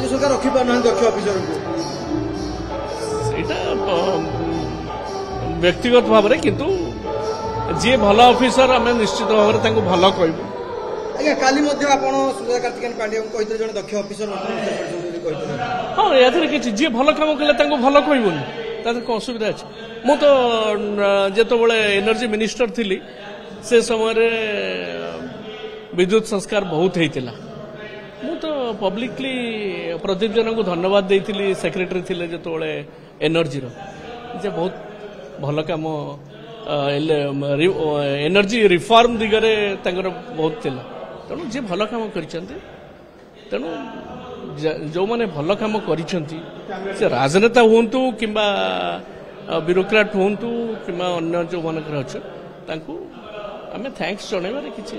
राज्य सरकार रखी पाना दक्ष अफिसर को ସେଇଟା ବ୍ୟକ୍ତିଗତ ଭାବରେ କିନ୍ତୁ ଯିଏ ଭଲ ଅଫିସର ଆମେ ନିଶ୍ଚିତ ଭାବରେ ତାଙ୍କୁ ଭଲ କହିବୁ। ଆଜ୍ଞା କାଲି ମଧ୍ୟ ଆପଣ ସୁଜା କାର୍ତ୍ତିକେୟନ ପାଣ୍ଡିଆଙ୍କୁ କହିଥିଲେ ଜଣେ ଦକ୍ଷ ଅଫିସର କହିଥିଲେ ହଁ ଏଥିରେ କିଛି ଯିଏ ଭଲ କାମ କଲେ ତାଙ୍କୁ ଭଲ କହିବୁନି ତାদের କ'ଣ ଅସୁବିଧା ଅଛି। ମୁଁ ତ ଯେତେବେଳେ ଏନର୍ଜି ମିନିଷ୍ଟର ଥିଲି ସେ ସମୟରେ ବିଦ୍ୟୁତ ସଂସ୍କାର ବହୁତ ହେଇଥିଲା। ମୁଁ ତ ପବ୍ଲିକଲି ପ୍ରଦୀପ ଜେନାଙ୍କୁ ଧନ୍ୟବାଦ ଦେଇଥିଲି ସେକ୍ରେଟାରୀ ଥିଲେ ଯେତେବେଳେ ଏନର୍ଜିର ଯେ ବହୁତ ଭଲ କାମ ଏନର୍ଜି ରିଫର୍ମ ଦିଗରେ ତାଙ୍କର ବହୁତ ଥିଲା। ତେଣୁ ଯିଏ ଭଲ କାମ କରିଛନ୍ତି ତେଣୁ ଯେଉଁମାନେ ଭଲ କାମ କରିଛନ୍ତି ସେ ରାଜନେତା ହୁଅନ୍ତୁ କିମ୍ବା ବ୍ୟୁରୋକ୍ରାଟ ହୁଅନ୍ତୁ କିମ୍ବା ଅନ୍ୟ ଯେଉଁମାନଙ୍କର ଅଛି ତାଙ୍କୁ ଆମେ ଥ୍ୟାଙ୍କ୍ସ ଜଣାଇବାରେ କିଛି